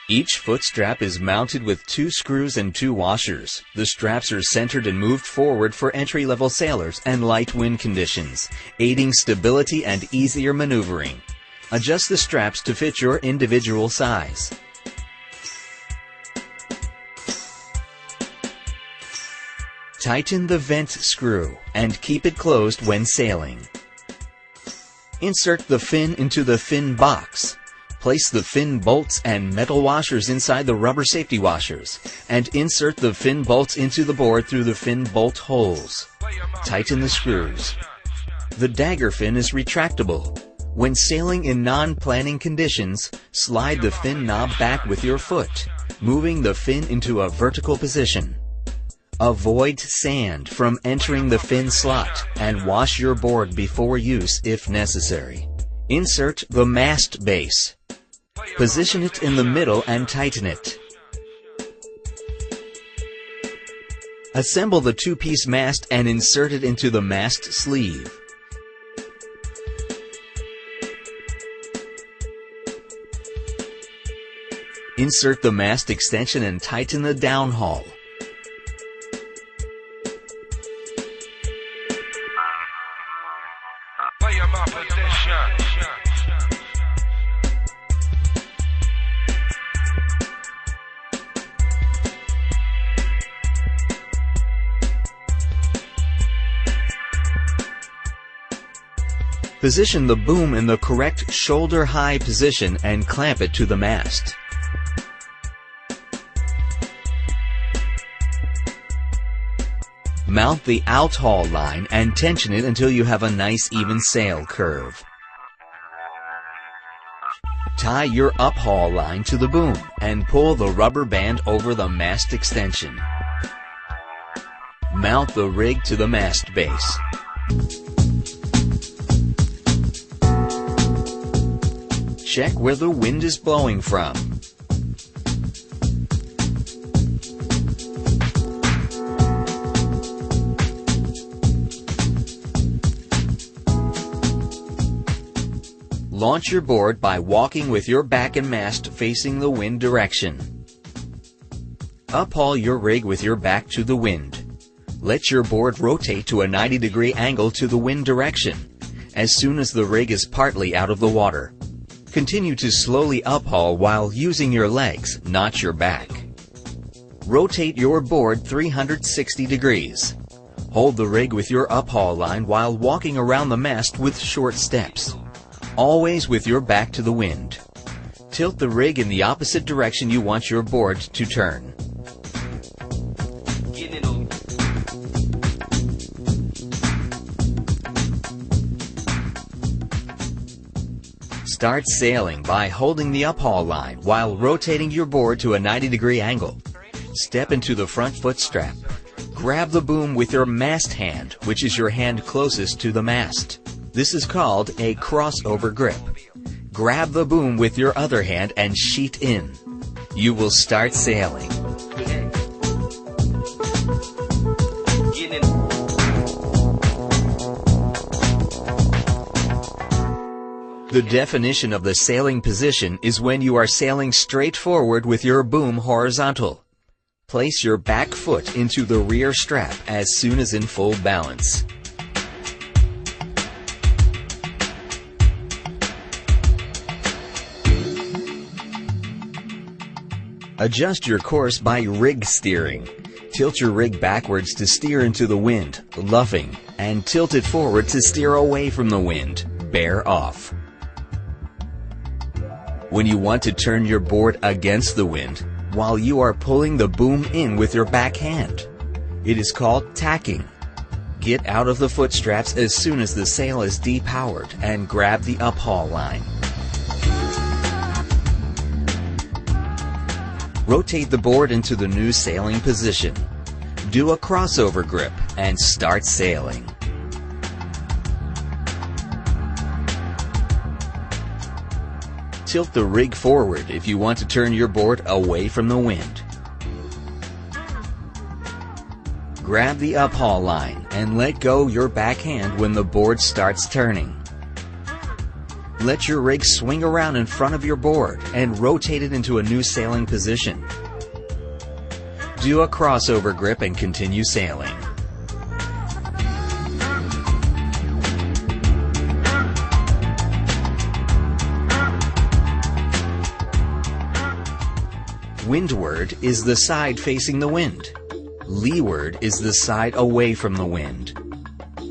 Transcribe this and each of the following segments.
Each foot strap is mounted with 2 screws and 2 washers. The straps are centered and moved forward for entry-level sailors and light wind conditions, aiding stability and easier maneuvering. Adjust the straps to fit your individual size. Tighten the vent screw and keep it closed when sailing. Insert the fin into the fin box. Place the fin bolts and metal washers inside the rubber safety washers, and insert the fin bolts into the board through the fin bolt holes. Tighten the screws. The dagger fin is retractable. When sailing in non-planning conditions, slide the fin knob back with your foot, moving the fin into a vertical position. Avoid sand from entering the fin slot and wash your board before use if necessary. Insert the mast base. Position it in the middle and tighten it. Assemble the 2-piece mast and insert it into the mast sleeve. Insert the mast extension and tighten the downhaul. Position the boom in the correct shoulder-high position and clamp it to the mast. Mount the outhaul line and tension it until you have a nice even sail curve. Tie your uphaul line to the boom and pull the rubber band over the mast extension. Mount the rig to the mast base. Check where the wind is blowing from. Launch your board by walking with your back and mast facing the wind direction. Uphaul your rig with your back to the wind. Let your board rotate to a 90-degree angle to the wind direction as soon as the rig is partly out of the water. Continue to slowly uphaul while using your legs, not your back. Rotate your board 360 degrees. Hold the rig with your uphaul line while walking around the mast with short steps, always with your back to the wind. Tilt the rig in the opposite direction you want your board to turn. Start sailing by holding the uphaul line while rotating your board to a 90-degree angle. Step into the front foot strap. Grab the boom with your mast hand, which is your hand closest to the mast. This is called a crossover grip. Grab the boom with your other hand and sheet in. You will start sailing. The definition of the sailing position is when you are sailing straight forward with your boom horizontal. Place your back foot into the rear strap as soon as in full balance. Adjust your course by rig steering. Tilt your rig backwards to steer into the wind, luffing, and tilt it forward to steer away from the wind, bear off. When you want to turn your board against the wind, while you are pulling the boom in with your back hand, it is called tacking. Get out of the foot straps as soon as the sail is depowered and grab the uphaul line. Rotate the board into the new sailing position. Do a crossover grip and start sailing. Tilt the rig forward if you want to turn your board away from the wind. Grab the uphaul line and let go your back hand when the board starts turning. Let your rig swing around in front of your board and rotate it into a new sailing position. Do a crossover grip and continue sailing. Windward is the side facing the wind. Leeward is the side away from the wind.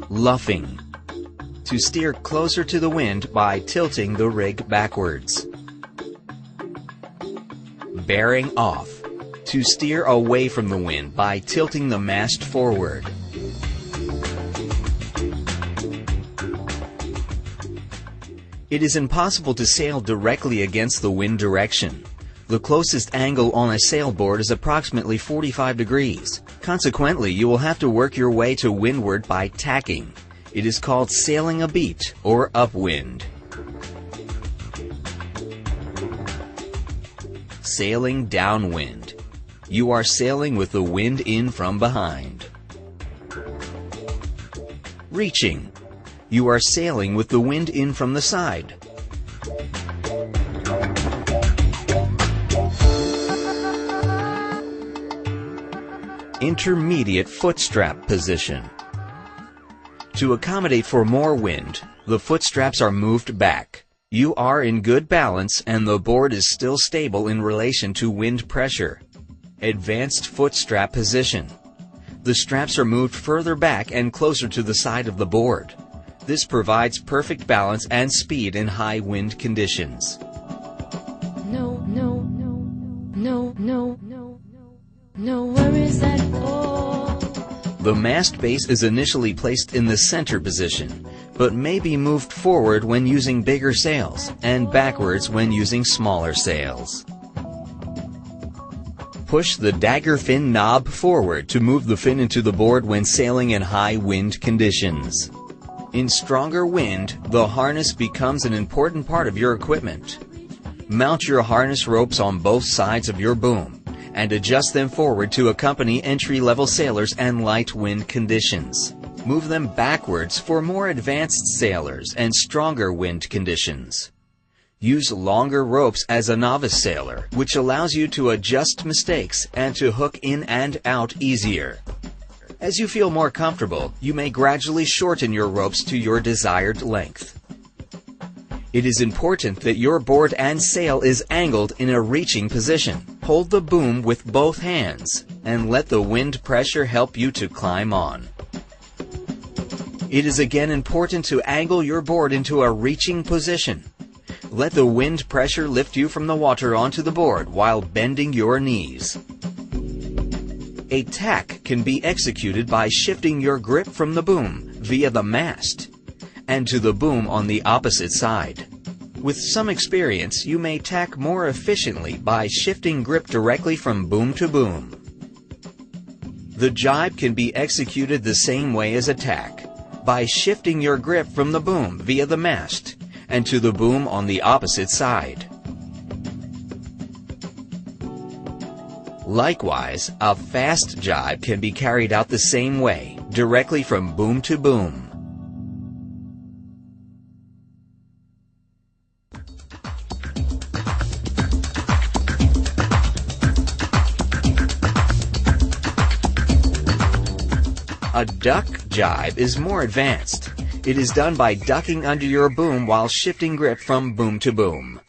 Luffing, to steer closer to the wind by tilting the rig backwards. Bearing off, to steer away from the wind by tilting the mast forward. It is impossible to sail directly against the wind direction. The closest angle on a sailboard is approximately 45 degrees. Consequently, you will have to work your way to windward by tacking. It is called sailing abeat or upwind. Sailing downwind. You are sailing with the wind in from behind. Reaching. You are sailing with the wind in from the side. Intermediate footstrap position. To accommodate for more wind, the footstraps are moved back. You are in good balance and the board is still stable in relation to wind pressure. Advanced footstrap position. The straps are moved further back and closer to the side of the board. This provides perfect balance and speed in high wind conditions. No worries at all. The mast base is initially placed in the center position, but may be moved forward when using bigger sails and backwards when using smaller sails. Push the dagger fin knob forward to move the fin into the board when sailing in high wind conditions. In stronger wind, the harness becomes an important part of your equipment. Mount your harness ropes on both sides of your boom and adjust them forward to accompany entry-level sailors and light wind conditions. Move them backwards for more advanced sailors and stronger wind conditions. Use longer ropes as a novice sailor, which allows you to adjust mistakes and to hook in and out easier. As you feel more comfortable, you may gradually shorten your ropes to your desired length. It is important that your board and sail is angled in a reaching position. Hold the boom with both hands and let the wind pressure help you to climb on. It is again important to angle your board into a reaching position. Let the wind pressure lift you from the water onto the board while bending your knees. A tack can be executed by shifting your grip from the boom via the mast and to the boom on the opposite side. With some experience, you may tack more efficiently by shifting grip directly from boom to boom. The jibe can be executed the same way as a tack, by shifting your grip from the boom via the mast and to the boom on the opposite side. Likewise, a fast jibe can be carried out the same way, directly from boom to boom. A duck jibe is more advanced. It is done by ducking under your boom while shifting grip from boom to boom.